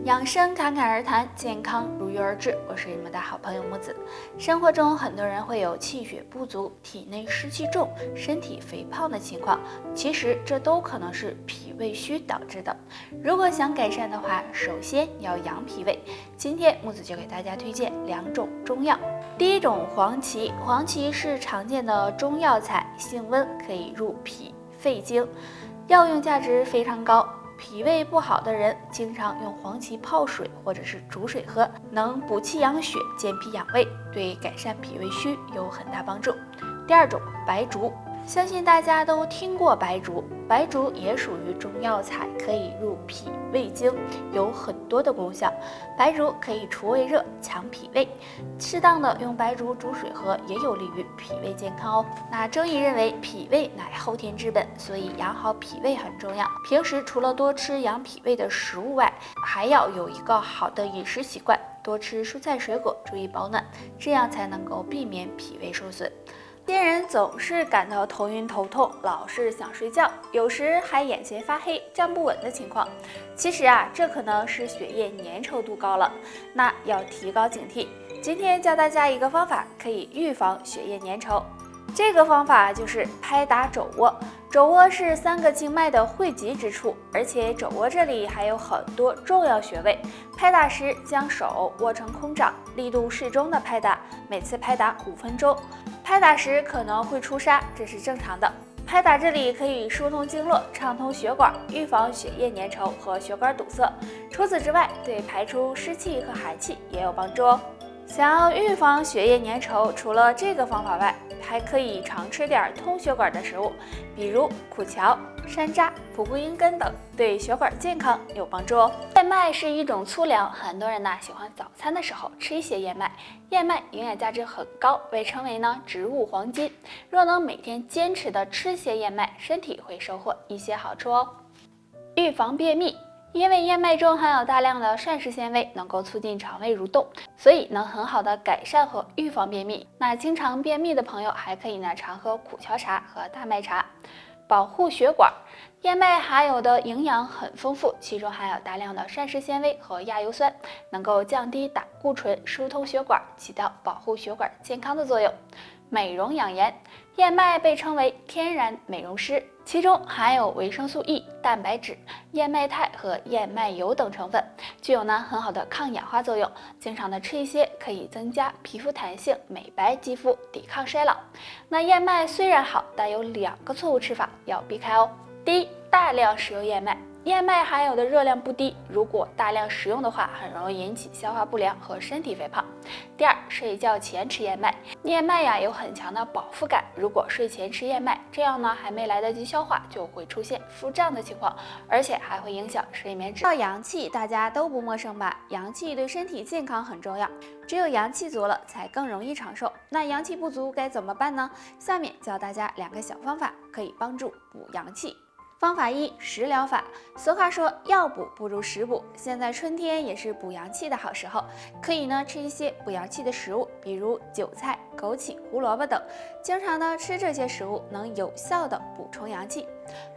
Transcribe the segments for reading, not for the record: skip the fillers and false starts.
养生侃侃而谈，健康如约而至。我是你们的好朋友木子。生活中很多人会有气血不足、体内湿气重、身体肥胖的情况，其实这都可能是脾胃虚导致的。如果想改善的话，首先要养脾胃。今天木子就给大家推荐2种中药。第一种黄芪，黄芪是常见的中药材，性温，可以入脾肺经，药用价值非常高。脾胃不好的人经常用黄芪泡水或者是煮水喝，能补气养血、健脾养胃，对改善脾胃虚有很大帮助。第二种白术，相信大家都听过白术，白术也属于中药材，可以入脾胃经，有很多的功效。白术可以除胃热、强脾胃，适当的用白术煮水喝也有利于脾胃健康哦。那中医认为脾胃乃后天之本，所以养好脾胃很重要。平时除了多吃养脾胃的食物外，还要有一个好的饮食习惯，多吃蔬菜水果，注意保暖，这样才能够避免脾胃受损。些人总是感到头晕头痛，老是想睡觉，有时还眼前发黑、站不稳的情况。其实这可能是血液粘稠度高了，那要提高警惕。今天教大家一个方法，可以预防血液粘稠。这个方法就是拍打肘窝。肘窝是3个经脉的汇集之处，而且肘窝这里还有很多重要穴位。拍打时将手握成空掌，力度适中的拍打，每次拍打5分钟。拍打时可能会出痧，这是正常的。拍打这里可以疏通经络、畅通血管，预防血液粘稠和血管堵塞。除此之外，对排出湿气和寒气也有帮助哦。想要预防血液粘稠，除了这个方法外，还可以常吃点通血管的食物，比如苦荞、山楂、蒲公英根等，对血管健康有帮助哦。燕麦是一种粗粮，很多人喜欢早餐的时候吃一些燕麦。燕麦营养价值很高，被称为植物黄金。若能每天坚持的吃些燕麦，身体会收获一些好处哦。预防便秘。因为燕麦中含有大量的膳食纤维，能够促进肠胃蠕动，所以能很好的改善和预防便秘。那经常便秘的朋友还可以常喝苦荞茶和大麦茶，保护血管。燕麦含有的营养很丰富，其中含有大量的膳食纤维和亚油酸，能够降低胆固醇，疏通血管，起到保护血管健康的作用。美容养颜，燕麦被称为天然美容师，其中含有维生素 E、蛋白质、燕麦肽和燕麦油等成分，具有很好的抗氧化作用。经常的吃一些，可以增加皮肤弹性，美白肌肤，抵抗衰老。那燕麦虽然好，但有2个错误吃法要避开哦。第一，大量食用燕麦。燕麦含有的热量不低，如果大量食用的话，很容易引起消化不良和身体肥胖。第二，睡觉前吃燕麦。燕麦有很强的饱腹感，如果睡前吃燕麦，这样还没来得及消化，就会出现腹胀的情况，而且还会影响睡眠质量。阳气大家都不陌生吧？阳气对身体健康很重要，只有阳气足了，才更容易长寿。那阳气不足该怎么办呢？下面教大家2个小方法，可以帮助补阳气。方法1，食疗法。俗话说药补不如食补，现在春天也是补阳气的好时候，可以吃一些补阳气的食物，比如韭菜、枸杞、胡萝卜等。经常吃这些食物，能有效的补充阳气。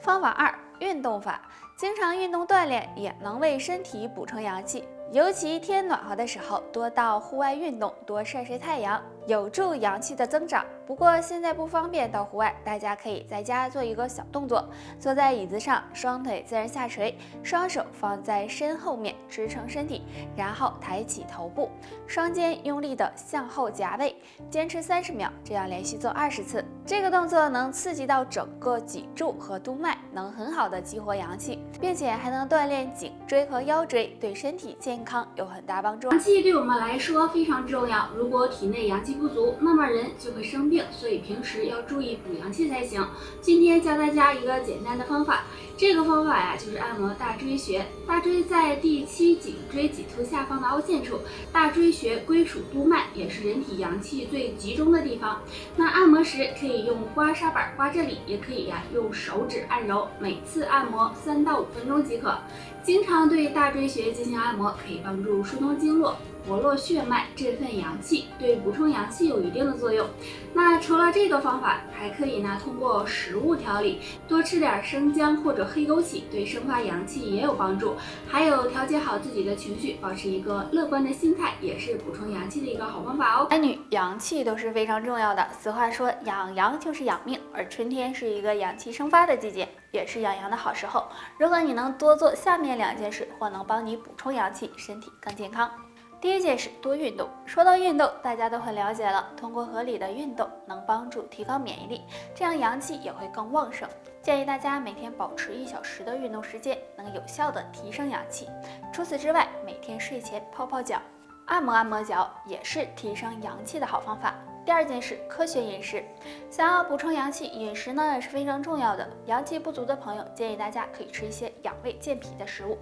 方法2，运动法。经常运动锻炼也能为身体补充阳气，尤其天暖和的时候，多到户外运动，多晒晒太阳，有助阳气的增长。不过现在不方便到户外，大家可以在家做一个小动作，坐在椅子上，双腿自然下垂，双手放在身后面支撑身体，然后抬起头部，双肩用力的向后夹背，坚持30秒，这样连续做20次。这个动作能刺激到整个脊柱和督脉，能很好的激活阳气，并且还能锻炼颈椎和腰椎，对身体健康有很大帮助。阳气对我们来说非常重要，如果体内阳气不足，那么人就会生病，所以平时要注意补阳气才行。今天教大家一个简单的方法，这个方法就是按摩大椎穴。大椎在第7颈椎棘突下方的凹陷处，大椎穴归属督脉，也是人体阳气最集中的地方。那按摩时可以用刮痧板刮这里，也可以用手指按揉，每次按摩3到5分钟即可。经常对大椎穴进行按摩，可以帮助疏通经络，活络血脉，振奋阳气，对补充阳气有一定的作用。那除了这个方法，还可以呢通过食物调理，多吃点生姜或者黑枸杞，对生发阳气也有帮助。还有调节好自己的情绪，保持一个乐观的心态，也是补充阳气的一个好方法哦。男女阳气都是非常重要的，俗话说养阳就是养命，而春天是一个阳气生发的季节，也是养阳的好时候。如果你能多做下面2件事，或能帮你补充阳气，身体更健康。第一件事，多运动。说到运动，大家都很了解了，通过合理的运动能帮助提高免疫力，这样阳气也会更旺盛。建议大家每天保持1小时的运动时间，能有效的提升阳气。除此之外，每天睡前泡泡脚，按摩脚也是提升阳气的好方法。第2件事，科学饮食。想要补充阳气，饮食呢也是非常重要的。阳气不足的朋友，建议大家可以吃一些养胃健脾的食物，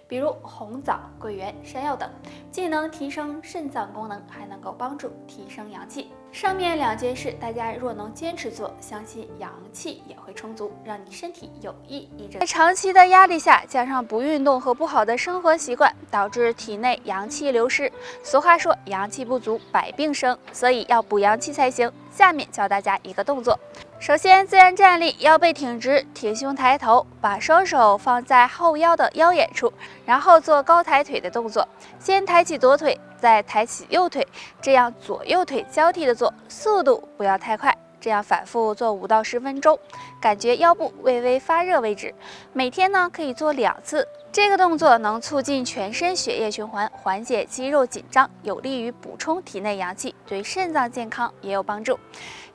比如红枣、桂圆、山药等，既能提升肾脏功能，还能够帮助提升阳气。上面2件事，大家若能坚持做，相信阳气也会充足，让你身体有益一整。在长期的压力下，加上不运动和不好的生活习惯，导致体内阳气流失。俗话说，阳气不足，百病生，所以要补阳气才行。下面教大家一个动作。首先，自然站立，腰背挺直，挺胸抬头，把双手放在后腰的腰眼处，然后做高抬腿的动作。先抬起左腿，再抬起右腿，这样左右腿交替的做，速度不要太快。这样反复做5到10分钟，感觉腰部微微发热为止。每天呢可以做2次。这个动作能促进全身血液循环，缓解肌肉紧张，有利于补充体内阳气，对肾脏健康也有帮助。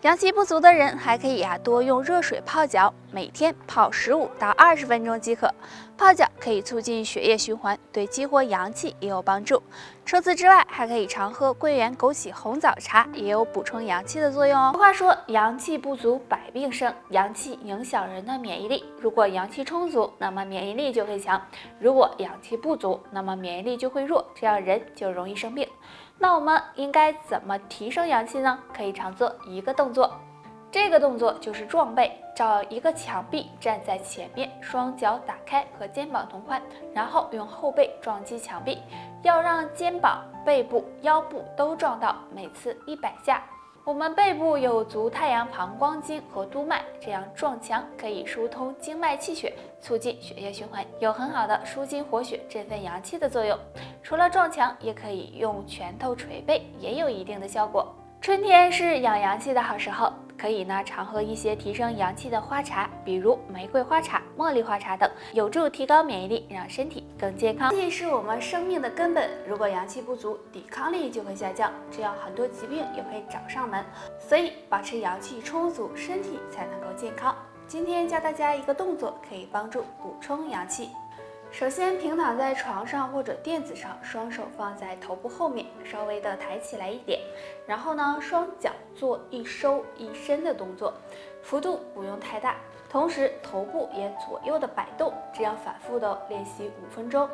阳气不足的人还可以多用热水泡脚，每天泡15到20分钟即可。泡脚可以促进血液循环，对激活阳气也有帮助。除此之外，还可以常喝桂圆、枸杞、红枣茶，也有补充阳气的作用哦。话说，阳气不足，百病生。阳气影响人的免疫力，如果阳气充足，那么免疫力就会强；如果阳气不足，那么免疫力就会弱，这样人就容易生病。那我们应该怎么提升阳气呢？可以常做一个动作，这个动作就是撞背，找一个墙壁站在前面，双脚打开和肩膀同宽，然后用后背撞击墙壁，要让肩膀、背部、腰部都撞到，每次100下。我们背部有足太阳膀胱经和督脉，这样撞墙可以疏通经脉气血，促进血液循环，有很好的舒筋活血、振奋阳气的作用。除了撞墙，也可以用拳头捶背，也有一定的效果。春天是养阳气的好时候，可以常喝一些提升阳气的花茶，比如玫瑰花茶、茉莉花茶等，有助提高免疫力，让身体更健康。气是我们生命的根本，如果阳气不足，抵抗力就会下降，这样很多疾病也会找上门。所以保持阳气充足，身体才能够健康。今天教大家一个动作，可以帮助补充阳气。首先，平躺在床上或者垫子上，双手放在头部后面，稍微的抬起来一点，然后双脚做一收一伸的动作，幅度不用太大，同时头部也左右的摆动，这样反复的练习5分钟。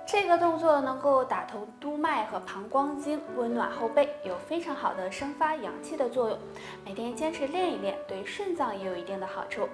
这个动作能够打通督脉和膀胱经，温暖后背，有非常好的生发阳气的作用。每天坚持练一练，对肾脏也有一定的好处。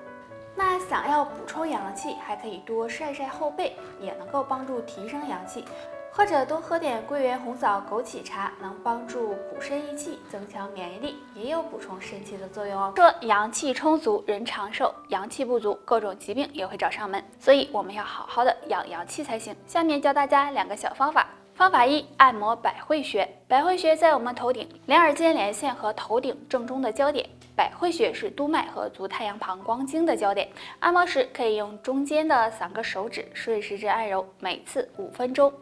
那想要补充阳气，还可以多晒晒后背，也能够帮助提升阳气。或者多喝点桂圆、红枣、枸杞茶，能帮助补肾益气，增强免疫力，也有补充肾气的作用哦。说阳气充足，人长寿；阳气不足，各种疾病也会找上门。所以我们要好好的养阳气才行。下面教大家2个小方法。方法1，按摩百会穴。百会穴在我们头顶两耳间连线和头顶正中的交点。百会穴是督脉和足太阳膀胱经的交点。按摩时可以用中间的3个手指顺时针按揉，每次5分钟。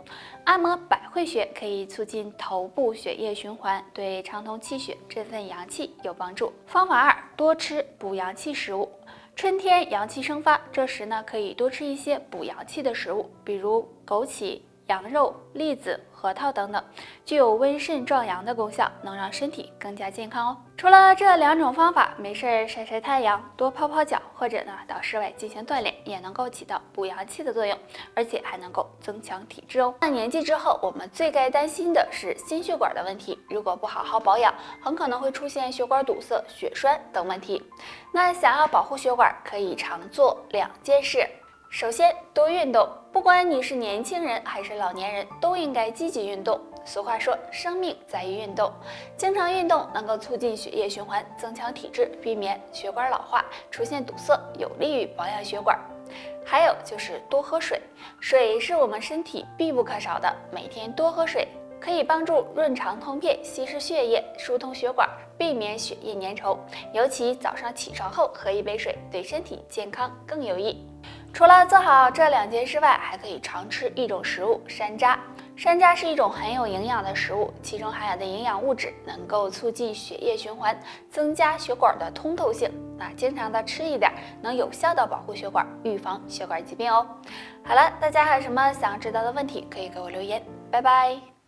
按摩百会穴可以促进头部血液循环，对畅通气血、振奋阳气有帮助。方法2，多吃补阳气食物。春天阳气生发，这时可以多吃一些补阳气的食物，比如枸杞、羊肉、栗子、核桃等等，具有温肾壮阳的功效，能让身体更加健康哦。除了这2种方法，没事晒晒太阳，多泡泡脚，或者到室外进行锻炼，也能够起到补阳气的作用，而且还能够增强体质哦。那年纪之后，我们最该担心的是心血管的问题，如果不好好保养，很可能会出现血管堵塞、血栓等问题。那想要保护血管，可以常做2件事。首先，多运动，不管你是年轻人还是老年人，都应该积极运动。俗话说，生命在于运动，经常运动能够促进血液循环，增强体质，避免血管老化出现堵塞，有利于保养血管。还有就是多喝水，水是我们身体必不可少的，每天多喝水可以帮助润肠通便、稀释血液、疏通血管，避免血液粘稠。尤其早上起床后喝一杯水，对身体健康更有益。除了做好这2件事外，还可以常吃一种食物——山楂。山楂是一种很有营养的食物，其中含有的营养物质能够促进血液循环，增加血管的通透性。经常的吃一点，能有效的保护血管，预防血管疾病哦。好了，大家还有什么想知道的问题，可以给我留言。拜拜。